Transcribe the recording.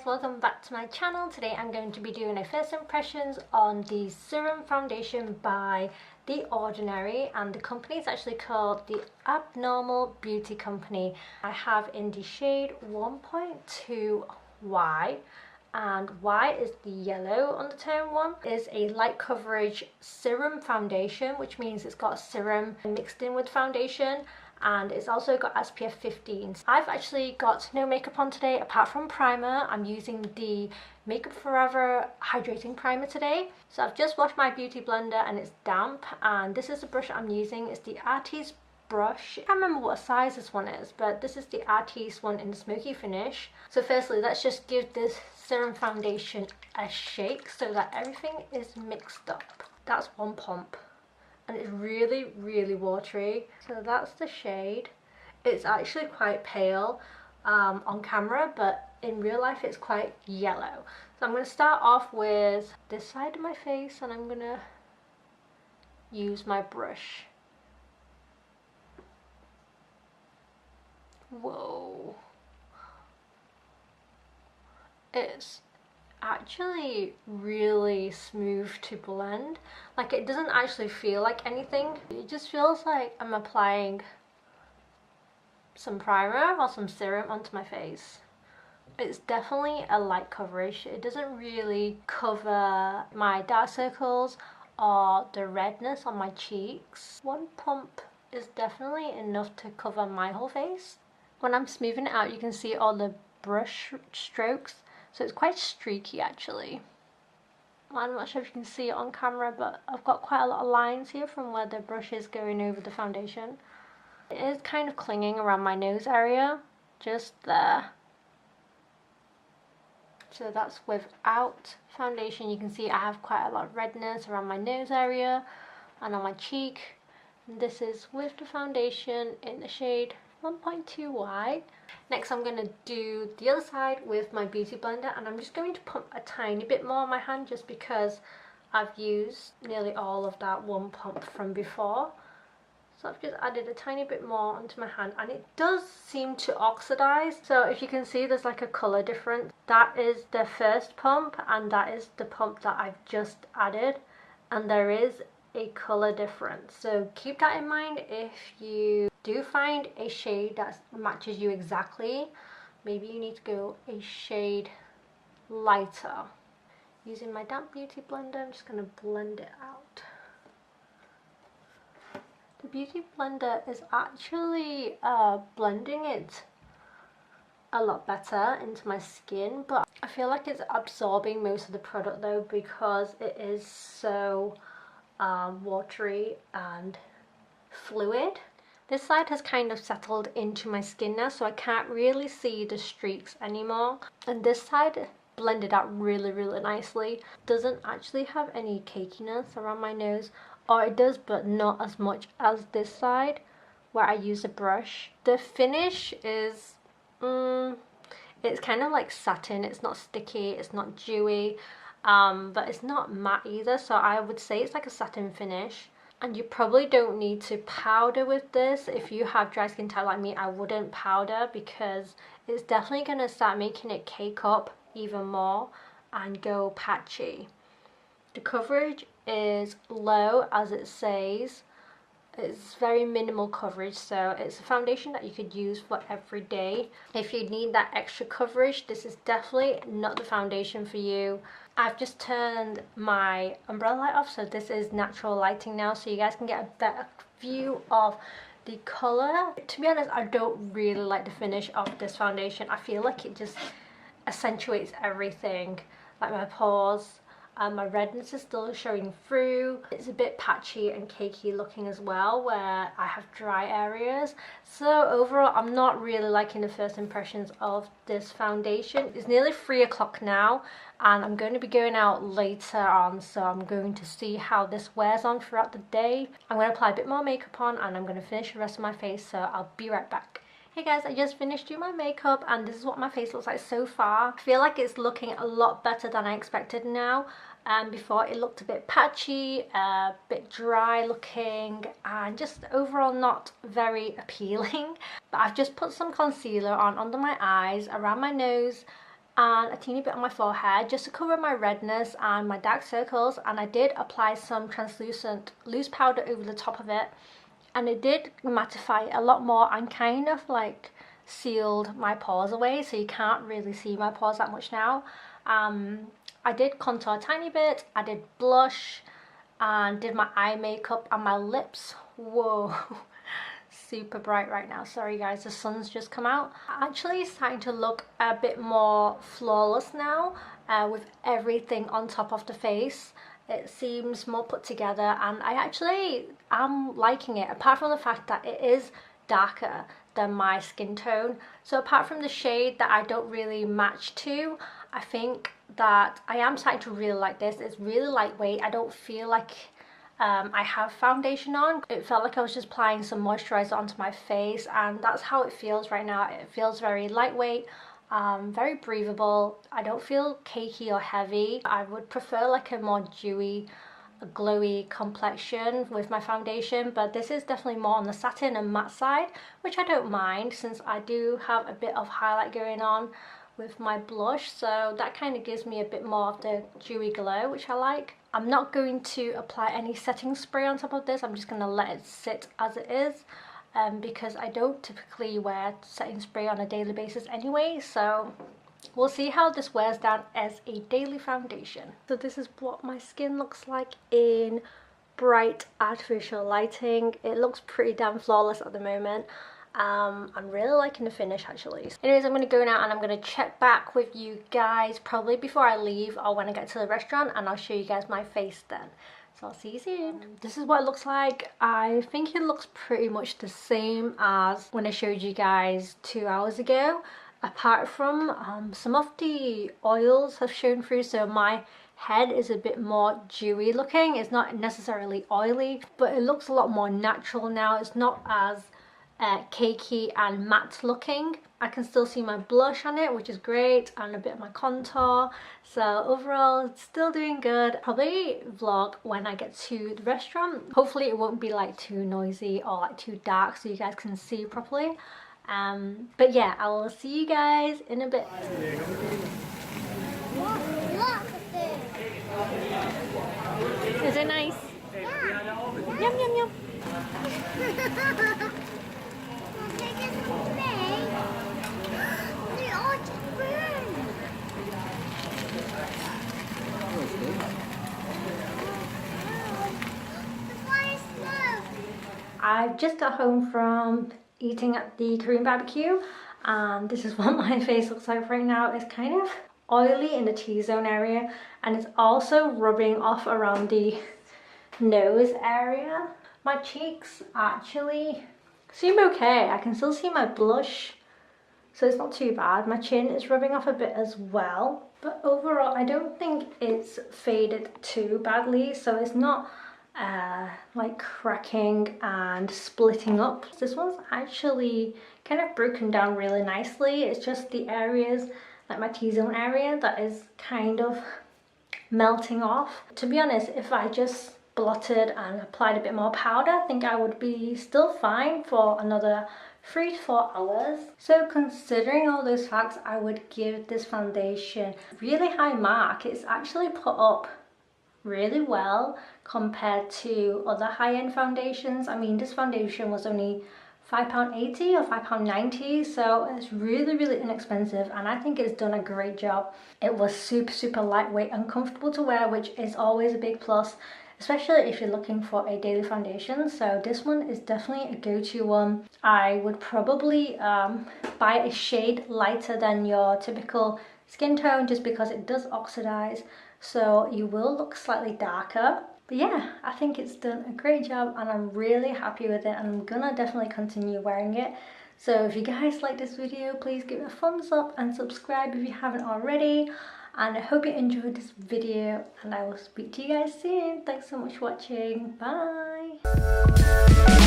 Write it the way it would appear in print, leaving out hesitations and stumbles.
welcome back to my channel. Today I'm going to be doing a first impressions on the Serum Foundation by The Ordinary, and the company is actually called the Abnormal Beauty Company. I have in the shade 1.2Y, and Y is the yellow undertone one. It is a light coverage serum foundation, which means it's got serum mixed in with foundation, and it's also got SPF 15. I've actually got no makeup on today apart from primer. I'm using the Makeup Forever hydrating primer today. So I've just washed my beauty blender and it's damp, and this is the brush I'm using. It's the Artiste brush. I can't remember what size this one is, but this is the Artiste one in the smoky finish. So firstly, let's just give this serum foundation a shake so that everything is mixed up. That's one pump. And it's really watery. So that's the shade. It's actually quite pale on camera, but in real life it's quite yellow. So I'm going to start off with this side of my face, and I'm going to use my brush. Whoa. It's actually really smooth to blend. Like, it doesn't actually feel like anything. It just feels like I'm applying some primer or some serum onto my face. It's definitely a light coverage. It doesn't really cover my dark circles or the redness on my cheeks. One pump is definitely enough to cover my whole face. When I'm smoothing it out, you can see all the brush strokes. So it's quite streaky actually. I'm not sure if you can see it on camera, but I've got quite a lot of lines here from where the brush is going over the foundation. It is kind of clinging around my nose area, just there. So that's without foundation. You can see I have quite a lot of redness around my nose area and on my cheek. And this is with the foundation in the shade 1.2Y. Next I'm going to do the other side with my beauty blender, and I'm just going to pump a tiny bit more on my hand just because I've used nearly all of that one pump from before. So I've just added a tiny bit more onto my hand, and it does seem to oxidize. So if you can see, there's like a colour difference. That is the first pump and that is the pump that I've just added, and there is a colour difference. So keep that in mind if you do find a shade that matches you exactly. Maybe you need to go a shade lighter. Using my damp beauty blender, I'm just going to blend it out. The beauty blender is actually blending it a lot better into my skin, but I feel like it's absorbing most of the product though, because it is so watery and fluid. This side has kind of settled into my skin now, so I can't really see the streaks anymore. And this side blended out really nicely. Doesn't actually have any cakiness around my nose, or it does, but not as much as this side where I use a brush. The finish is it's kind of like satin. It's not sticky, it's not dewy, but it's not matte either, so I would say it's like a satin finish. And you probably don't need to powder with this. If you have dry skin type like me, I wouldn't powder, because it's definitely going to start making it cake up even more and go patchy. The coverage is low, as it says. It's very minimal coverage, so it's a foundation that you could use for every day. If you need that extra coverage, this is definitely not the foundation for you. I've just turned my umbrella light off, so this is natural lighting now, so you guys can get a better view of the colour. To be honest, I don't really like the finish of this foundation. I feel like it just accentuates everything, like my pores. My redness is still showing through. It's a bit patchy and cakey looking as well where I have dry areas. So overall, I'm not really liking the first impressions of this foundation. It's nearly 3 o'clock now, and I'm going to be going out later on, so I'm going to see how this wears on throughout the day. I'm going to apply a bit more makeup on, and I'm going to finish the rest of my face, so I'll be right back. Hey guys, I just finished doing my makeup, and this is what my face looks like so far. I feel like it's looking a lot better than I expected now. Before it looked a bit patchy, a bit dry looking, and just overall not very appealing. But I've just put some concealer on under my eyes, around my nose, and a teeny bit on my forehead just to cover my redness and my dark circles, and I did apply some translucent loose powder over the top of it, and it did mattify it a lot more and kind of like sealed my pores away, so you can't really see my pores that much now. I did contour a tiny bit, I did blush and did my eye makeup and my lips. Whoa, super bright right now. Sorry guys, the sun's just come out. Actually starting to look a bit more flawless now with everything on top of the face. It seems more put together and I actually am liking it, apart from the fact that it is darker than my skin tone. So apart from the shade that I don't really match to, I think that I am starting to really like this. It's really lightweight. I don't feel like I have foundation on. It felt like I was just applying some moisturizer onto my face, and that's how it feels right now. It feels very lightweight, very breathable. I don't feel cakey or heavy. I would prefer like a more dewy, glowy complexion with my foundation, but this is definitely more on the satin and matte side, which I don't mind since I do have a bit of highlight going on with my blush, so that kind of gives me a bit more of the dewy glow, which I like. I'm not going to apply any setting spray on top of this. I'm just going to let it sit as it is, because I don't typically wear setting spray on a daily basis anyway, so we'll see how this wears down as a daily foundation. So this is what my skin looks like in bright artificial lighting. It looks pretty damn flawless at the moment. I'm really liking the finish actually. Anyways, I'm going to go now and I'm going to check back with you guys probably before I leave or when I get to the restaurant, and I'll show you guys my face then. So I'll see you soon. This is what it looks like. I think it looks pretty much the same as when I showed you guys 2 hours ago, apart from some of the oils have shown through, so my head is a bit more dewy looking. It's not necessarily oily, but it looks a lot more natural now. It's not as cakey and matte looking. I can still see my blush on it, which is great, and a bit of my contour. So overall, it's still doing good. Probably vlog when I get to the restaurant. Hopefully it won't be like too noisy or like too dark so you guys can see properly. But yeah, I will see you guys in a bit. Is it nice? Yeah. Yum yum yum. I've just got home from eating at the Korean barbecue, and this is what my face looks like right now. It's kind of oily in the T-zone area, and it's also rubbing off around the nose area. My cheeks actually seem okay. I can still see my blush, so it's not too bad. My chin is rubbing off a bit as well, but overall I don't think it's faded too badly, so it's not like cracking and splitting up. This one's actually kind of broken down really nicely. It's just the areas like my T-zone area that is kind of melting off. To be honest, if I just blotted and applied a bit more powder, I think I would be still fine for another 3 to 4 hours. So considering all those facts, I would give this foundation a really high mark. It's actually put up really well compared to other high-end foundations. I mean, this foundation was only £5.80 or £5.90, so it's really inexpensive, and I think it's done a great job. It was super lightweight and comfortable to wear, which is always a big plus, especially if you're looking for a daily foundation. So this one is definitely a go-to one. I would probably buy a shade lighter than your typical skin tone, just because it does oxidize, so you will look slightly darker. But yeah, I think it's done a great job and I'm really happy with it, and I'm gonna definitely continue wearing it. So if you guys like this video, please give it a thumbs up and subscribe if you haven't already. And I hope you enjoyed this video, and I will speak to you guys soon. Thanks so much for watching. Bye!